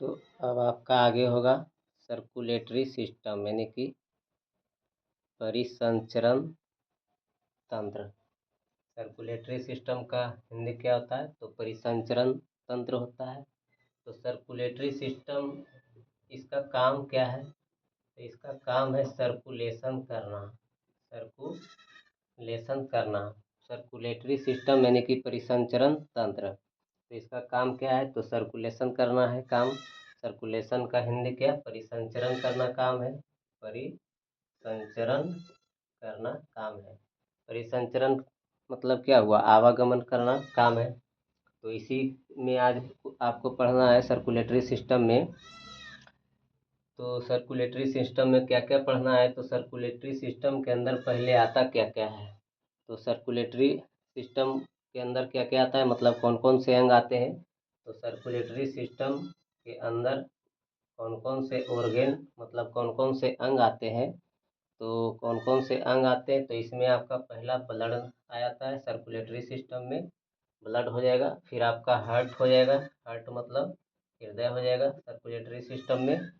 तो अब आपका आगे होगा सर्कुलेटरी सिस्टम यानी कि परिसंचरण तंत्र। सर्कुलेटरी सिस्टम का हिंदी क्या होता है? तो परिसंचरण तंत्र होता है। तो सर्कुलेटरी सिस्टम इसका काम क्या है? तो इसका काम है सर्कुलेशन करना। सर्कुलेशन करना सर्कुलेटरी सिस्टम यानी कि परिसंचरण तंत्र। तो इसका काम क्या है? तो सर्कुलेशन करना है काम। सर्कुलेशन का हिंदी क्या? परिसंचरण करना काम है। परिसंचरण करना काम है। परिसंचरण मतलब क्या हुआ? आवागमन करना काम है। तो इसी में आज आपको पढ़ना है सर्कुलेटरी सिस्टम में। तो सर्कुलेटरी सिस्टम में क्या क्या पढ़ना है? तो सर्कुलेटरी सिस्टम के अंदर पहले आता क्या क्या है? तो सर्कुलेटरी सिस्टम के अंदर क्या क्या आता है, मतलब कौन कौन से अंग आते हैं? तो सर्कुलेटरी सिस्टम के अंदर कौन कौन से ऑर्गेन मतलब कौन कौन से अंग आते हैं? तो कौन कौन से अंग आते हैं? तो इसमें आपका पहला ब्लड आ जाता है सर्कुलेटरी सिस्टम में। ब्लड हो जाएगा, फिर आपका हार्ट हो जाएगा। हार्ट मतलब हृदय हो जाएगा सर्कुलेटरी सिस्टम में।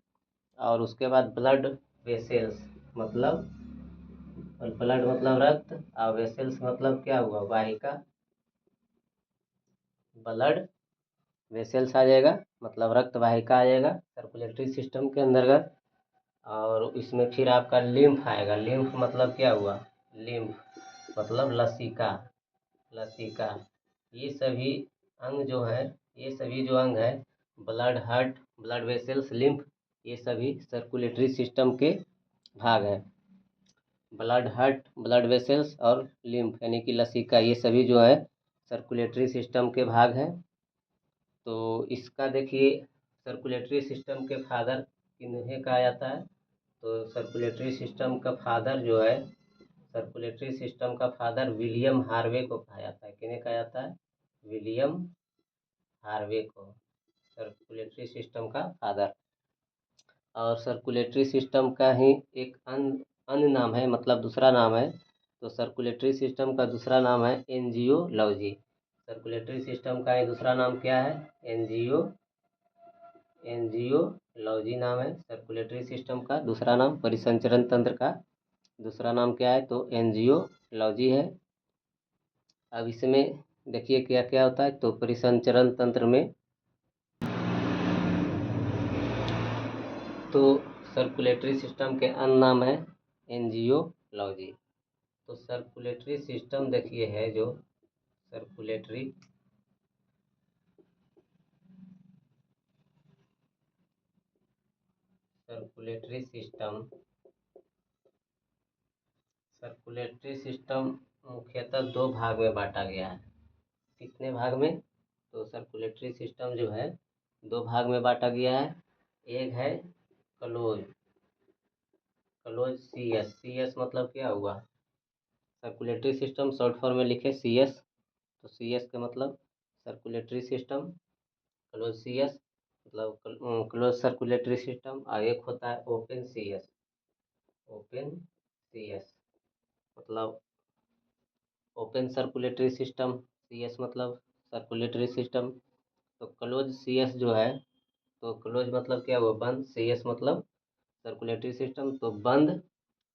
और उसके बाद ब्लड वेसल्स मतलब ब्लड मतलब रक्त, और वेसल्स मतलब क्या हुआ? वाहिका। ब्लड वेसल्स आ जाएगा मतलब रक्त वाहिका आ जाएगा सर्कुलेटरी सिस्टम के अंतर्गत। और इसमें फिर आपका लिम्फ आएगा। लिम्फ मतलब क्या हुआ? लिम्फ मतलब लसिका। लसिका ये सभी अंग जो है, ये सभी जो अंग है, blood, heart, blood vessels, lymph, ये सभी सर्कुलेटरी सिस्टम के भाग है। ब्लड, हार्ट, ब्लड वेसल्स और लिम्फ यानी कि लसिका, ये सभी जो है सर्कुलेटरी सिस्टम के भाग हैं। तो इसका देखिए सर्कुलेटरी सिस्टम के फादर किन्हें कहा जाता है? तो सर्कुलेटरी सिस्टम का फादर जो है, सर्कुलेटरी सिस्टम का फादर विलियम हार्वे को कहा जाता है। किन्हें कहा जाता है? विलियम हार्वे को सर्कुलेटरी सिस्टम का फादर। और सर्कुलेटरी सिस्टम का ही एक अन्य नाम है, मतलब दूसरा नाम है। तो सर्कुलेटरी सिस्टम का दूसरा नाम है एंजियोलॉजी। सर्कुलेटरी सिस्टम का ये दूसरा नाम क्या है? एंजियोलॉजी नाम है सर्कुलेटरी सिस्टम का दूसरा नाम। परिसंचरण तंत्र का दूसरा नाम क्या है? तो एंजियोलॉजी है। अब इसमें देखिए क्या क्या होता है। तो परिसंचरण तंत्र में तो सर्कुलेटरी सिस्टम के अन्य नाम है एंजियोलॉजी। तो सर्कुलेटरी सिस्टम देखिए है जो circulatory circulatory system circulatory system मुख्यतः दो भाग में बांटा गया है। कितने भाग में? तो सर्कुलेटरी सिस्टम जो है दो भाग में बांटा गया है। एक है close, close C S. C S मतलब क्या हुआ? सर्कुलेटरी सिस्टम शॉर्ट फॉर्म में लिखे सी एस। तो सी एस का मतलब circulatory system, close C S मतलब क्लोज सर्कुलेटरी सिस्टम। और एक होता है open C S. Open C S मतलब open circulatory system. C S मतलब सर्कुलेटरी सिस्टम। तो क्लोज सी एस जो है, तो क्लोज मतलब क्या हुआ? बंद। सी एस मतलब सर्कुलेटरी सिस्टम, तो बंद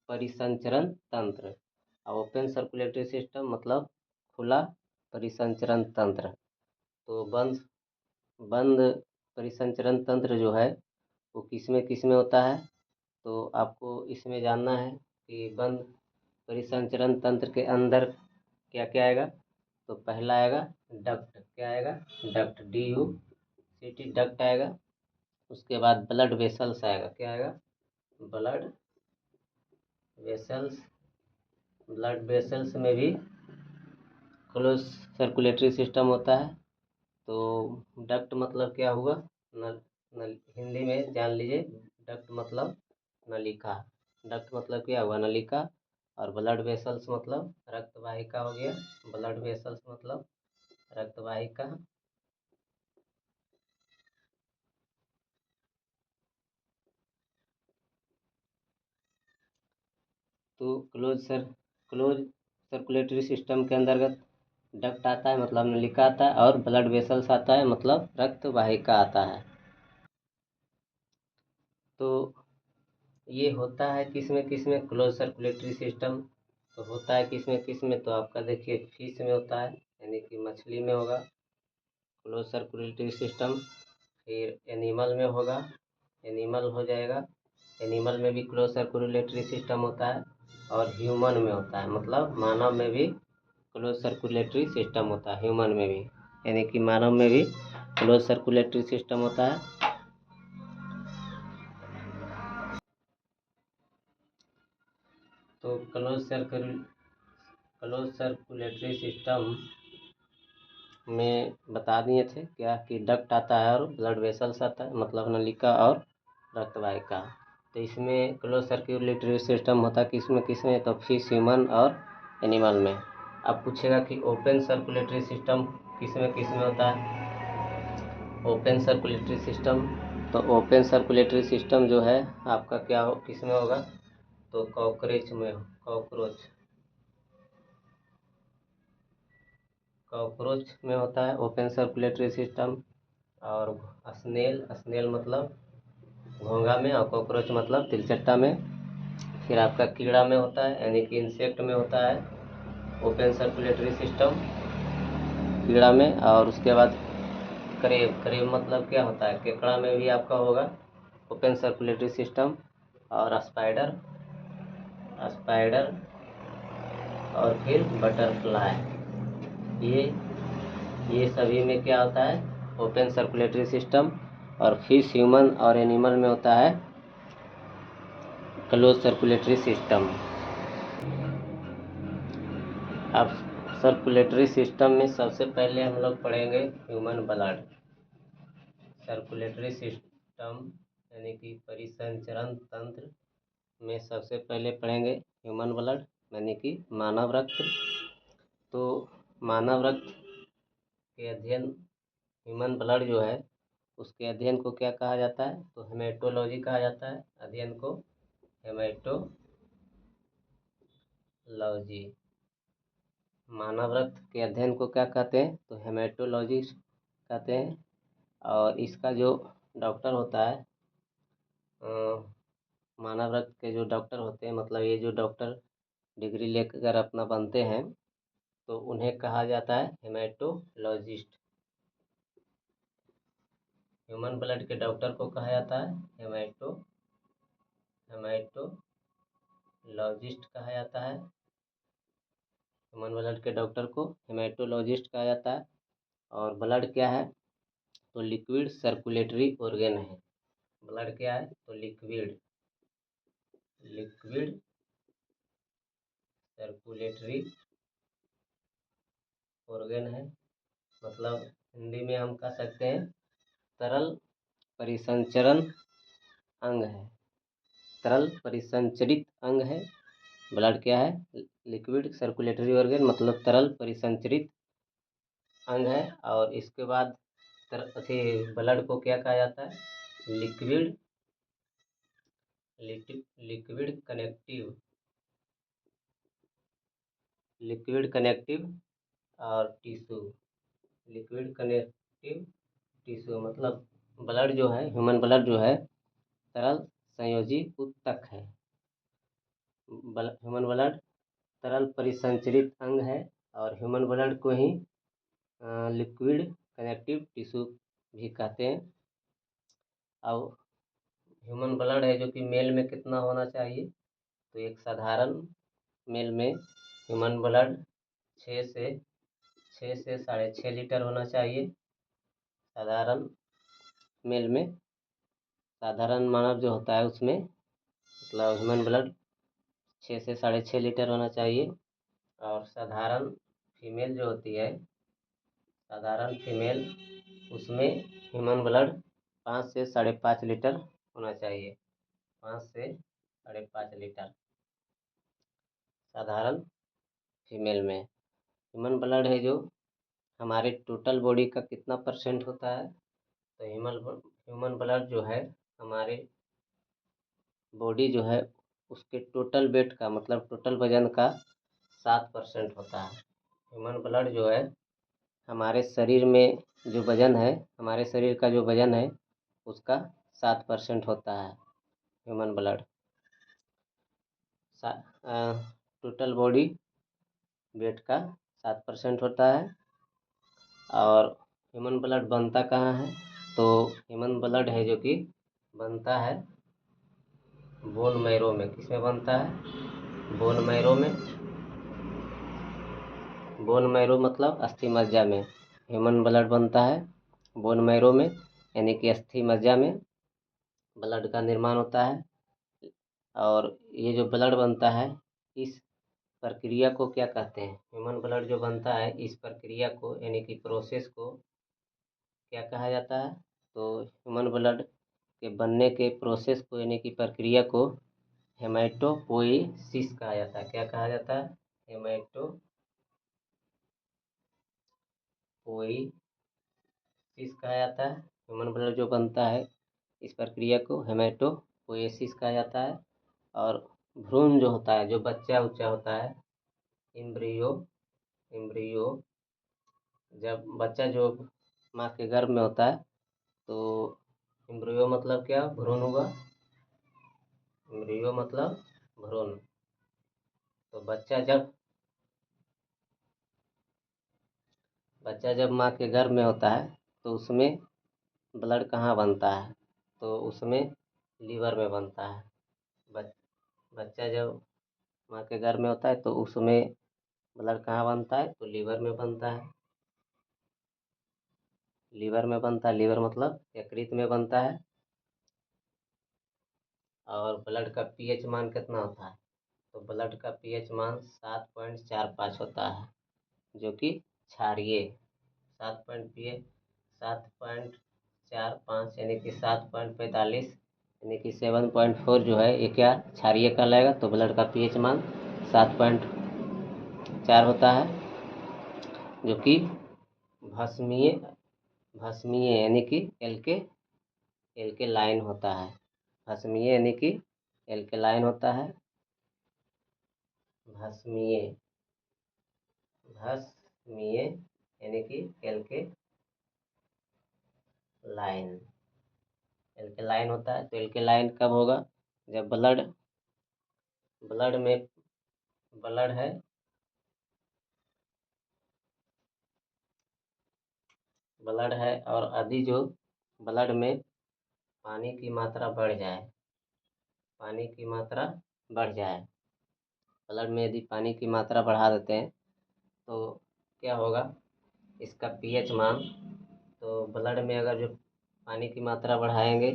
परिसंचरण तंत्र। और ओपन सर्कुलेटरी सिस्टम मतलब खुला परिसंचरण तंत्र। तो बंद बंद परिसंचरण तंत्र जो है वो किस में होता है? तो आपको इसमें जानना है कि बंद परिसंचरण तंत्र के अंदर क्या क्या आएगा। तो पहला आएगा डक्ट। क्या आएगा? डक्ट, DUCT, डक्ट आएगा। उसके बाद ब्लड वेसल्स आएगा। क्या आएगा? Blood vessels. ब्लड वेसल्स में भी क्लोज सर्कुलेटरी सिस्टम होता है। तो डक्ट मतलब क्या हुआ? नल हिंदी में जान लीजिए। डक्ट मतलब नलिका। डक्ट मतलब क्या हुआ? नलिका। और ब्लड वेसल्स मतलब रक्त वाहिका हो गया। ब्लड वेसल्स मतलब रक्त वाहिका। तो क्लोज सर्कुलेटरी सिस्टम के अंतर्गत डक्ट आता है मतलब नलिका आता है, और ब्लड वेसल्स आता है मतलब रक्त वाहिका आता है। तो ये होता है किस में क्लोज सर्कुलेटरी सिस्टम। तो होता है किस में, तो आपका देखिए फिश में होता है, यानी कि मछली में होगा क्लोज सर्कुलेटरी सिस्टम। फिर एनिमल में होगा, एनिमल हो जाएगा, एनिमल में भी क्लोज सर्कुलेटरी सिस्टम होता है। और ह्यूमन में होता है, मतलब मानव में भी क्लोज सर्कुलेटरी सिस्टम होता है, ह्यूमन में भी, यानी कि मानव में भी क्लोज सर्कुलेटरी सिस्टम होता है। तो क्लोज सर्कुलेटरी सिस्टम में बता दिए थे क्या कि डक्ट आता है और ब्लड वेसल्स आता है, मतलब नलिका और रक्तवाहिका। तो इसमें क्लोज सर्कुलेटरी सिस्टम होता है किसमें, तो फिश, ह्यूमन और एनिमल में। अब पूछेगा कि ओपन सर्कुलेटरी सिस्टम किसमें होता है। ओपन सर्कुलेटरी सिस्टम, तो ओपन सर्कुलेटरी सिस्टम जो है आपका क्या हो, किसमें होगा, तो कॉकरोच में होता है ओपन सर्कुलेटरी सिस्टम। और स्नेल मतलब घोंघा में, और कॉकरोच मतलब तिलचट्टा में। फिर आपका कीड़ा में होता है, यानी कि इंसेक्ट में होता है ओपन सर्कुलेटरी सिस्टम, कीड़ा में। और उसके बाद करेब मतलब क्या होता है, केकड़ा में भी आपका होगा ओपन सर्कुलेटरी सिस्टम। और स्पाइडर और फिर बटरफ्लाई, ये सभी में क्या होता है, ओपन सर्कुलेटरी सिस्टम। और फिश, ह्यूमन और एनिमल में होता है क्लोज सर्कुलेटरी सिस्टम। अब सर्कुलेटरी सिस्टम में सबसे पहले हम लोग पढ़ेंगे ह्यूमन ब्लड। सर्कुलेटरी सिस्टम यानी कि परिसंचरण तंत्र में सबसे पहले पढ़ेंगे ह्यूमन ब्लड, यानी कि मानव रक्त। तो मानव रक्त के अध्ययन, ह्यूमन ब्लड जो है उसके अध्ययन को क्या कहा जाता है, तो हेमेटोलॉजी कहा जाता है, अध्ययन को हेमेटोलॉजी। मानव रक्त के अध्ययन को क्या कहते हैं, तो हेमेटोलॉजी कहते हैं। और इसका जो डॉक्टर होता है, मानव रक्त के जो डॉक्टर होते हैं, मतलब ये जो डॉक्टर डिग्री लेकर अपना बनते हैं, तो उन्हें कहा जाता है हेमेटोलॉजिस्ट। ह्यूमन ब्लड के डॉक्टर को कहा जाता है हेमेटोलॉजिस्ट कहा जाता है। ह्यूमन ब्लड के डॉक्टर को हेमेटोलॉजिस्ट कहा जाता है। और ब्लड क्या है, तो लिक्विड सर्कुलेटरी ऑर्गेन है। ब्लड क्या है, तो लिक्विड सर्कुलेटरी ऑर्गेन है, मतलब हिंदी में हम कह सकते हैं तरल परिसंचरण अंग है, तरल परिसंचरित अंग है। ब्लड क्या है, लिक्विड सर्कुलेटरी ऑर्गन, मतलब तरल परिसंचरित अंग है। और इसके बाद ब्लड को क्या कहा जाता है, लिक्विड कनेक्टिव और लिक्विड कनेक्टिव टिश्यू, मतलब ब्लड जो है, ह्यूमन ब्लड जो है तरल संयोजी ऊतक है। ह्यूमन ब्लड तरल परिसंचरित अंग है, और ह्यूमन ब्लड को ही लिक्विड कनेक्टिव टिश्यू भी कहते हैं। अब ह्यूमन ब्लड है जो कि मेल में कितना होना चाहिए, तो एक साधारण मेल में ह्यूमन ब्लड 6 से 6.5 लीटर होना चाहिए। साधारण मेल में, साधारण मानव जो होता है उसमें, मतलब ह्यूमन ब्लड 6 से 6.5 लीटर होना चाहिए। और साधारण फीमेल जो होती है, साधारण फीमेल, उसमें ह्यूमन ब्लड 5 से 5.5 लीटर होना चाहिए। 5 से 5.5 लीटर साधारण फीमेल में। ह्यूमन ब्लड है जो हमारे टोटल बॉडी का कितना परसेंट होता है, तो ह्यूमन ब्लड जो है हमारे बॉडी जो है उसके टोटल वेट का, मतलब टोटल वजन का 7% होता है। ह्यूमन ब्लड जो है हमारे शरीर में जो वजन है, हमारे शरीर का जो वजन है उसका 7% होता है। Human blood. Total body weight का 7% होता है। और ह्यूमन ब्लड बनता कहाँ है? तो ह्यूमन ब्लड है जो कि बनता है बोन मैरो में। किसमें बनता है? बोन मैरो में। बोन मैरो मतलब अस्थि मज्जा में ह्यूमन ब्लड बनता है। बोन मैरो में यानी कि अस्थि मज्जा में ब्लड का निर्माण होता है। और ये जो ब्लड बनता है, इस प्रक्रिया को क्या कहते हैं? ह्यूमन ब्लड जो बनता है, इस प्रक्रिया को यानी कि प्रोसेस को क्या कहा जाता है? तो ह्यूमन ब्लड के बनने के प्रोसेस को यानी कि प्रक्रिया को हेमाटोपोइसिस कहा जाता है। क्या कहा जाता है? हेमाटोपोइसिस कहा जाता है। ह्यूमन ब्लड जो बनता है, इस प्रक्रिया को हेमाटोपोइसिस कहा जाता है। और भ्रूण जो होता है, जो बच्चा उच्चा होता है, एम्ब्रियो एम्ब्रियो जब बच्चा जो माँ के गर्भ में होता है, तो एम्ब्रियो मतलब क्या? भ्रूण हुआ। एम्ब्रियो मतलब भ्रूण। तो बच्चा जब माँ के गर्भ में होता है, तो उसमें ब्लड कहाँ बनता है? तो उसमें लीवर में बनता है। बच, बच्चा जब माँ के गर्भ में होता है, तो उसमें ब्लड कहाँ बनता है? तो लीवर में बनता है। लीवर में बनता है, लीवर मतलब यकृत में बनता है। और ब्लड का पीएच मान कितना होता है? तो ब्लड का पीएच मान 7.45 होता है, जो कि क्षारीय। 7.45 यानी कि 7.45 यानी कि 7.4 जो है, ये क्या क्षारीय कहलाएगा? तो ब्लड का पीएच मान 7.4 होता है, जो कि भस्मीय भस्मीय यानी कि एल्केलाइन होता है। भस्मीय यानी कि एल्केलाइन होता है। भस्मीय भस्मीय यानी कि एल्केलाइन होता है। तो एल्केलाइन कब होगा? जब ब्लड में ब्लड है ब्लड है और यदि जो ब्लड में पानी की मात्रा बढ़ जाए, पानी की मात्रा बढ़ जाए, ब्लड में यदि पानी की मात्रा बढ़ा देते हैं, तो क्या होगा? इसका पीएच मान, तो ब्लड में अगर जो पानी की मात्रा बढ़ाएंगे,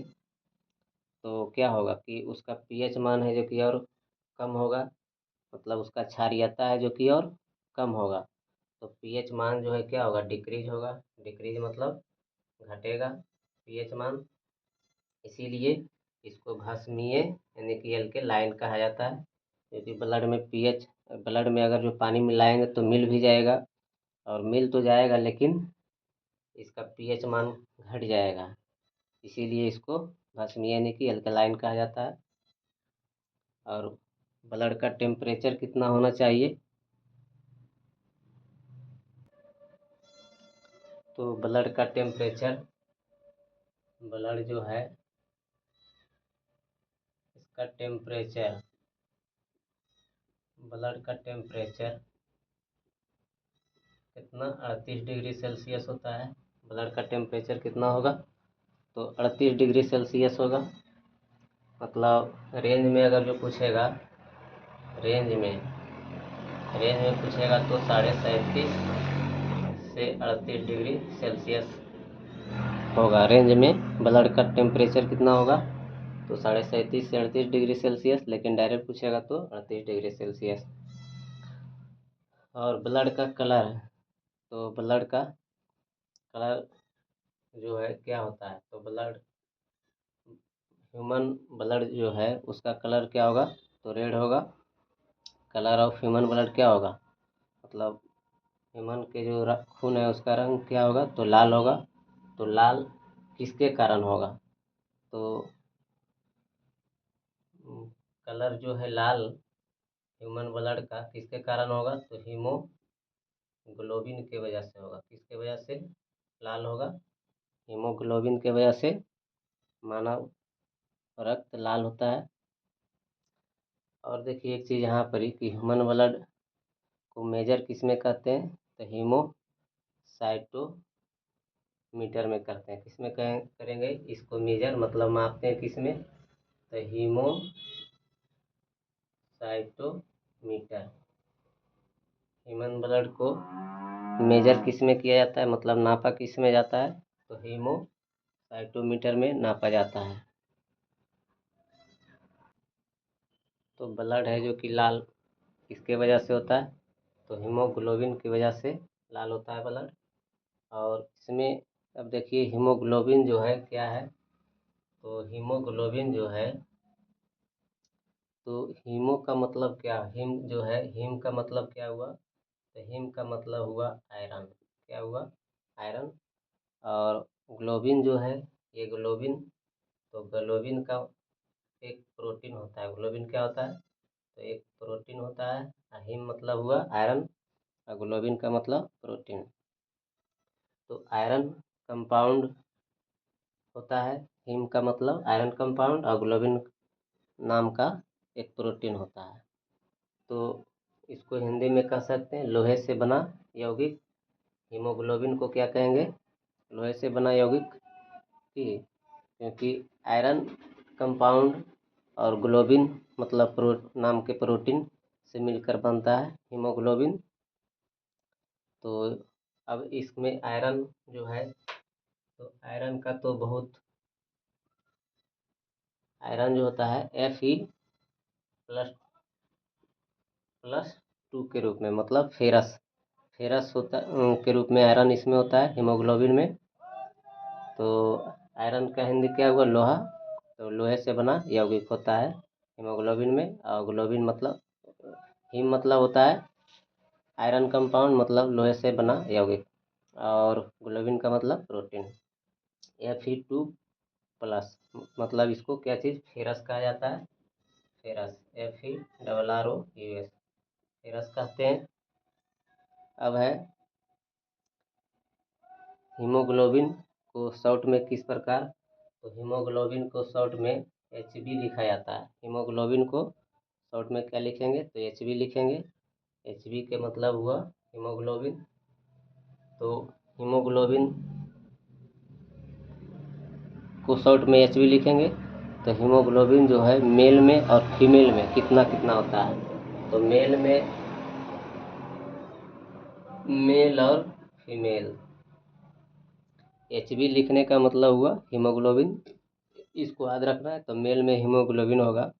तो क्या होगा कि उसका पीएच मान है जो कि और कम होगा। मतलब उसका क्षारीयता है जो कि और कम होगा। तो पीएच मान जो है क्या होगा? डिक्रीज होगा। डिक्रीज मतलब घटेगा पीएच मान। इसीलिए इसको भस्मीय यानी कि एल्केलाइन कहा जाता है। क्योंकि ब्लड में अगर जो पानी मिलाएंगे तो मिल भी जाएगा, और मिल तो जाएगा, लेकिन इसका पीएच मान घट जाएगा। इसीलिए इसको भस्मीय यानी कि एल्केलाइन कहा जाता है। और ब्लड का टेम्परेचर कितना होना चाहिए? तो ब्लड का टेम्परेचर, ब्लड जो है इसका टेम्परेचर, ब्लड का टेम्परेचर कितना? 38 डिग्री सेल्सियस होता है। ब्लड का टेम्परेचर कितना होगा? तो 38 डिग्री सेल्सियस होगा। मतलब रेंज में अगर जो पूछेगा, रेंज में रेंज में पूछेगा तो 37.5 से 38 डिग्री सेल्सियस होगा। रेंज में ब्लड का टेम्परेचर कितना होगा? तो 37.5 से 38 डिग्री सेल्सियस। लेकिन डायरेक्ट पूछेगा तो 38 डिग्री सेल्सियस। और ब्लड का कलर, तो ब्लड का कलर जो है क्या होता है? तो ह्यूमन ब्लड जो है उसका कलर क्या होगा? तो रेड होगा। कलर ऑफ ह्यूमन ब्लड क्या होगा? मतलब ह्यूमन के जो खून है उसका रंग क्या होगा? तो लाल होगा। तो लाल किसके कारण होगा? तो कलर जो है लाल ह्यूमन ब्लड का किसके कारण होगा? तो हीमोग्लोबिन के वजह से होगा। किसके वजह से लाल होगा? हीमोग्लोबिन के वजह से मानव रक्त लाल होता है। और देखिए एक चीज़ यहाँ पर ही कि ह्यूमन ब्लड को मेजर किस में कहते हैं, तो हीमोसाइटोमीटर में करते हैं। किस में करेंगे इसको मेजर, मतलब मापते हैं किस में, तो हीमोसाइटोमीटर। ह्यूमन ब्लड को मेजर किस में किया जाता है, मतलब नापा किस में जाता है, तो हीमोसाइटोमीटर में नापा जाता है। तो ब्लड है जो कि लाल किसके वजह से होता है, तो हीमोग्लोबिन की वजह से लाल होता है ब्लड। और इसमें अब देखिए हीमोग्लोबिन जो है क्या है, तो हीमोग्लोबिन जो है, तो हीमो का मतलब क्या, हिम जो है, हिम का मतलब क्या हुआ, तो हिम का मतलब हुआ आयरन। क्या हुआ, आयरन। और ग्लोबिन जो है, ये ग्लोबिन, तो ग्लोबिन का एक प्रोटीन होता है। ग्लोबिन क्या होता है, तो एक प्रोटीन होता है। हिम मतलब हुआ आयरन और ग्लोबिन का मतलब प्रोटीन। तो आयरन कंपाउंड होता है, हिम का मतलब आयरन कंपाउंड, और ग्लोबिन नाम का एक प्रोटीन होता है। तो इसको हिंदी में कह सकते हैं लोहे से बना यौगिक। हीमोग्लोबिन को क्या कहेंगे, लोहे से बना यौगिक। ठीक, क्योंकि आयरन कंपाउंड और ग्लोबिन मतलब नाम के प्रोटीन से मिलकर बनता है हीमोग्लोबिन। तो अब इसमें आयरन जो है, तो आयरन का तो बहुत, आयरन जो होता है Fe प्लस 2 के रूप में, मतलब फेरस फेरस होता के रूप में आयरन इसमें होता है हीमोग्लोबिन में। तो आयरन का हिंदी क्या हुआ, लोहा। तो लोहे से बना यौगिक होता है हीमोग्लोबिन में। और ग्लोबिन मतलब, हीम मतलब होता है आयरन कंपाउंड, मतलब लोहे से बना यौगिक, और ग्लोबिन का मतलब प्रोटीन। Fe2 प्लस, मतलब इसको क्या चीज़, फेरस कहा जाता है। फेरस, FeRROUS, फेरस कहते हैं। अब है हीमोग्लोबिन को शॉर्ट में किस प्रकार, तो हीमोग्लोबिन को शॉर्ट में HB लिखा जाता है। हीमोग्लोबिन को शॉर्ट में क्या लिखेंगे, तो HB लिखेंगे। HB के मतलब हुआ हीमोग्लोबिन। तो हीमोग्लोबिन को शॉर्ट में HB लिखेंगे। तो हीमोग्लोबिन जो है मेल में और फीमेल में कितना कितना होता है, तो मेल और फीमेल, HB लिखने का मतलब हुआ हीमोग्लोबिन। इसको याद रखना है। तो मेल में हीमोग्लोबिन होगा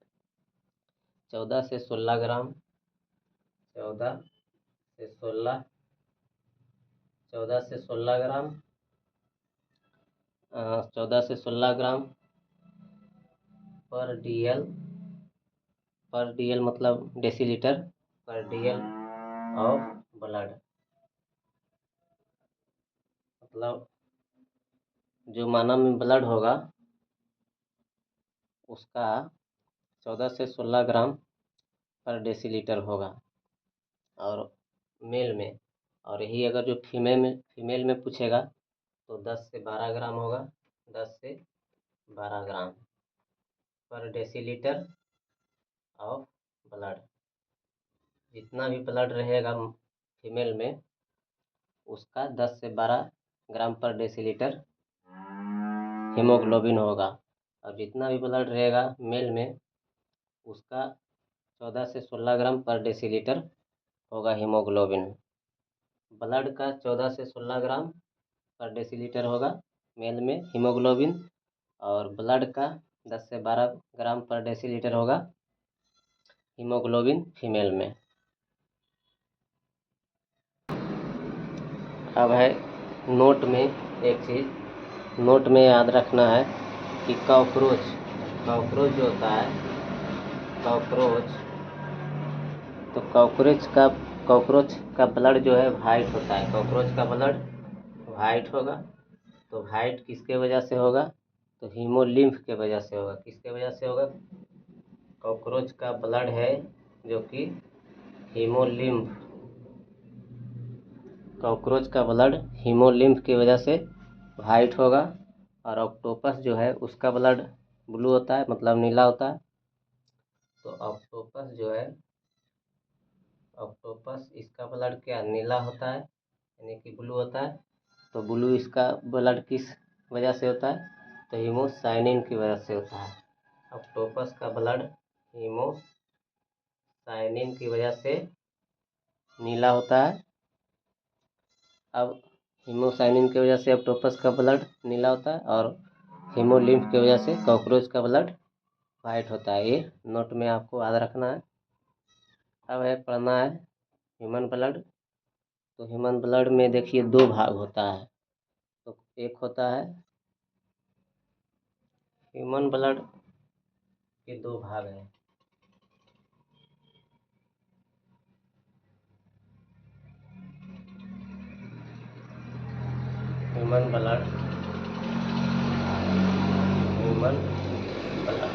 14 से 16 ग्राम, 14 से 16 ग्राम, 14 से 16 ग्राम पर DL मतलब डेसीलीटर पर DL ऑफ ब्लड, मतलब जो मानव में ब्लड होगा उसका 14 से 16 ग्राम पर डेसीलीटर होगा, और मेल में। और यही अगर जो फीमेल में पूछेगा तो 10 से 12 ग्राम होगा, 10 से 12 ग्राम पर डेसीलीटर ऑफ ब्लड। जितना भी ब्लड रहेगा फीमेल में, उसका 10 से 12 ग्राम पर डेसीलीटर हीमोग्लोबिन होगा। और जितना भी ब्लड रहेगा मेल में, उसका 14 से 16 ग्राम पर डेसीलीटर होगा हीमोग्लोबिन। ब्लड का 14 से 16 ग्राम पर डेसीलीटर होगा मेल में हीमोग्लोबिन, और ब्लड का 10 से 12 ग्राम पर डेसीलीटर होगा हीमोग्लोबिन फीमेल में। अब है नोट में एक चीज़, नोट में याद रखना है कि कॉकरोच जो होता है, कॉकरोच, तो कॉकरोच का ब्लड जो है वाइट होता है। कॉकरोच का ब्लड वाइट होगा। तो वाइट किसके वजह से होगा, तो हीमोलिम्फ के वजह से होगा। किसके वजह से होगा, कॉकरोच का ब्लड है जो कि हीमोलिम्फ, कॉकरोच का ब्लड हीमोलिम्फ की वजह से वाइट होगा। और ऑक्टोपस जो है उसका ब्लड ब्लू होता है, मतलब नीला होता है। तो ऑक्टोपस जो है, ऑक्टोपस इसका ब्लड क्या नीला होता है, यानी कि ब्लू होता है। तो ब्लू इसका ब्लड किस वजह से होता है, तो हीमोसाइनिन की वजह से होता है। ऑक्टोपस का ब्लड हीमोसाइनिन की वजह से नीला होता है। अब हीमोसाइनिन की वजह से ऑक्टोपस का ब्लड नीला होता है, और हीमोलिम्फ की वजह से कॉकरोच का ब्लड वाइट होता है। ये नोट में आपको याद रखना है। अब है पढ़ना है ह्यूमन ब्लड। तो ह्यूमन ब्लड में देखिए दो भाग होता है। तो एक होता है ह्यूमन ब्लड के दो भाग हैं। ह्यूमन ब्लड, ह्यूमन ब्लड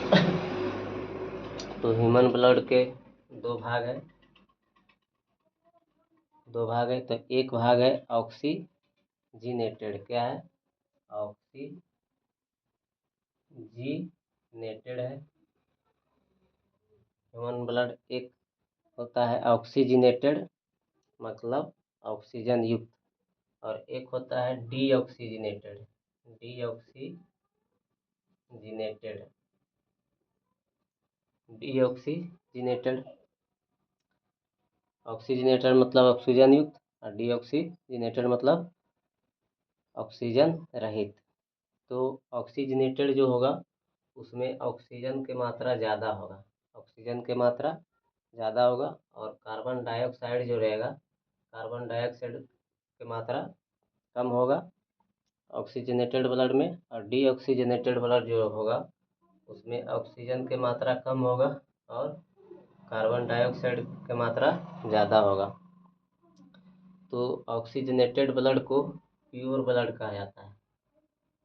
तो ह्यूमन ब्लड के दो भाग हैं। दो भाग है, तो एक भाग है ऑक्सीजिनेटेड। क्या है, ऑक्सीजिनेटेड है ह्यूमन ब्लड। एक होता है ऑक्सीजिनेटेड, मतलब ऑक्सीजन युक्त, और एक होता है डीऑक्सीजिनेटेड। डीऑक्सीजिनेटेड डीऑक्सीजिनेटेड ऑक्सीजिनेटेड मतलब ऑक्सीजन युक्त, और डीऑक्सीजिनेटेड मतलब ऑक्सीजन रहित। तो ऑक्सीजनेटेड जो होगा उसमें ऑक्सीजन की मात्रा ज़्यादा होगा, ऑक्सीजन की मात्रा ज़्यादा होगा, और कार्बन डाइऑक्साइड जो रहेगा, कार्बन डाइऑक्साइड की मात्रा कम होगा ऑक्सीजनेटेड ब्लड में। और डीऑक्सीजनेटेड ब्लड जो होगा उसमें ऑक्सीजन की मात्रा कम होगा और कार्बन डाइऑक्साइड की मात्रा ज़्यादा होगा। तो ऑक्सीजनेटेड ब्लड को प्योर ब्लड कहा जाता है।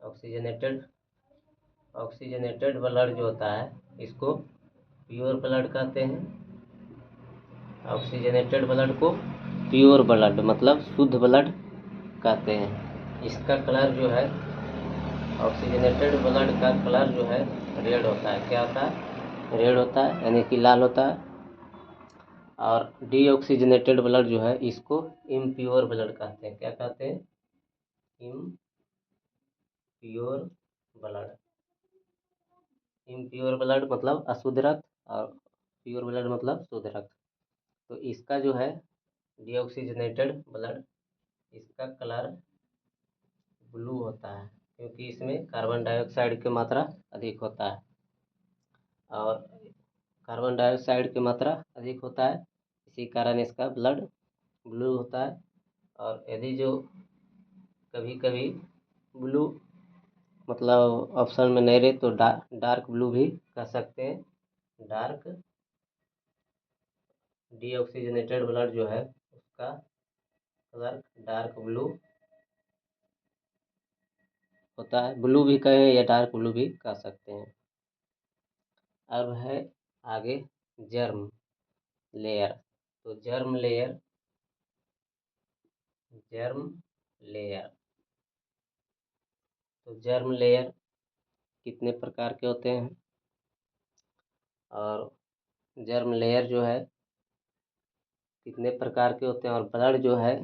ऑक्सीजनेटेड ऑक्सीजनेटेड ब्लड जो होता है इसको प्योर ब्लड कहते हैं। ऑक्सीजनेटेड ब्लड को प्योर ब्लड मतलब शुद्ध ब्लड कहते हैं। इसका कलर जो है, ऑक्सीजनेटेड ब्लड का कलर जो है रेड होता है। क्या होता है, रेड होता है, यानी कि लाल होता है। और डीऑक्सीजनेटेड ब्लड जो है इसको इम्प्योर ब्लड कहते हैं। क्या कहते हैं, इम्प्योर ब्लड। इम्प्योर ब्लड मतलब अशुद्ध रक्त, और प्योर ब्लड मतलब शुद्ध रक्त। तो इसका जो है डीऑक्सीजनेटेड ब्लड, इसका कलर ब्लू होता है, क्योंकि इसमें कार्बन डाइऑक्साइड की मात्रा अधिक होता है। और कार्बन डाइऑक्साइड की मात्रा अधिक होता है, इसी कारण इसका ब्लड ब्लू होता है। और यदि जो कभी कभी ब्लू मतलब ऑप्शन में नहीं रहे तो डार्क ब्लू भी कह सकते हैं। डार्क डीऑक्सीजनेटेड ब्लड जो है उसका कलर डार्क ब्लू होता है। ब्लू भी कहें या डार्क ब्लू भी कह सकते हैं। अब है आगे जर्म लेयर। तो जर्म लेयर तो जर्म लेयर कितने प्रकार के होते हैं, और जर्म लेयर जो है कितने प्रकार के होते हैं, और ब्लड जो है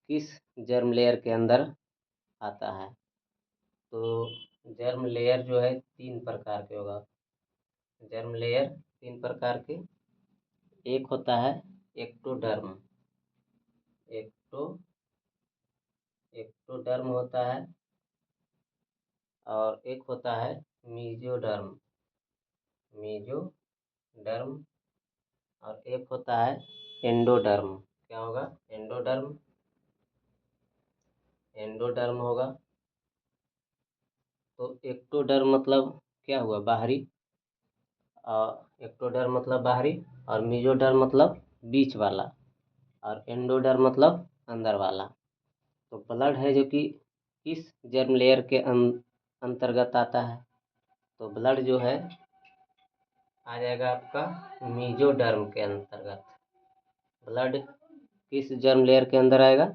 किस जर्म लेयर के अंदर आता है। तो जर्म लेयर जो है तीन प्रकार के होगा। जर्म लेयर तीन प्रकार के, एक होता है एक्टोडर्म। एक्टो एक्टोडर्म होता है, और एक होता है मीजोडर्म। मीजोडर्म और एक होता है एंडोडर्म। क्या होगा, एंडोडर्म। एंडोडर्म होगा। तो एक्टोडर्म मतलब क्या हुआ, बाहरी। एक्टोडर्म मतलब बाहरी, और मीजोडर्म मतलब बीच वाला, और एंडोडर्म मतलब अंदर वाला। तो ब्लड है जो कि किस जर्म लेयर के अंतर्गत आता है, तो ब्लड जो है आ जाएगा आपका मीजोडर्म के अंतर्गत। ब्लड किस जर्म लेयर के अंदर आएगा,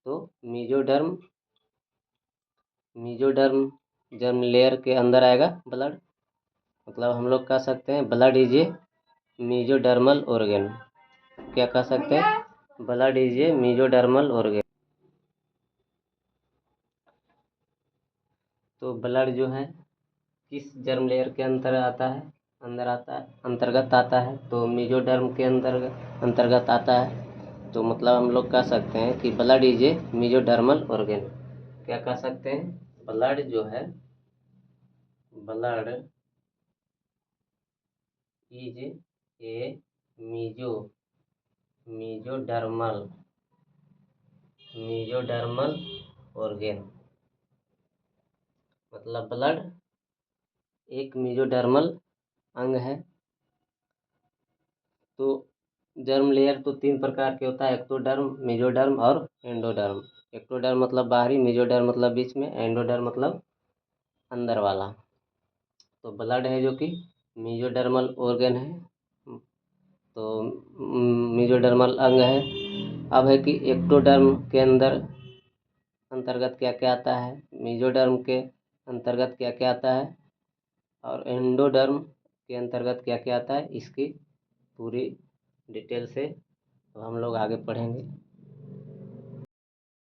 तो मीजोडर्म जर्म लेयर के अंदर आएगा ब्लड। मतलब हम लोग कह सकते हैं blood is a mesodermal organ. क्या कह सकते हैं? Blood is a mesodermal organ. तो ब्लड जो है किस जर्म लेयर के अंतर्गत आता है? तो मीजोडर्म के अंतर्गत आता है। तो मतलब हम लोग कह सकते हैं कि blood is a mesodermal organ. क्या कह सकते हैं? ब्लड जो है, blood is a mesodermal organ. मतलब ब्लड एक मीजोडर्मल अंग है। तो जर्म लेयर तो 3 प्रकार के होता है, एक्टोडर्म, मेसोडर्म और एंडोडर्म। एक्टोडर्म मतलब बाहरी, मेसोडर्म मतलब बीच में, एंडोडर्म मतलब अंदर वाला। तो ब्लड है जो कि मेसोडर्मल ऑर्गन है। तो मेसोडर्मल अंग है। अब है कि एक्टोडर्म के अंतर्गत क्या क्या आता है, मेसोडर्म के अंतर्गत क्या क्या आता है और एंडोडर्म के अंतर्गत क्या क्या आता है, इसकी पूरी डिटेल से तो हम लोग आगे पढ़ेंगे।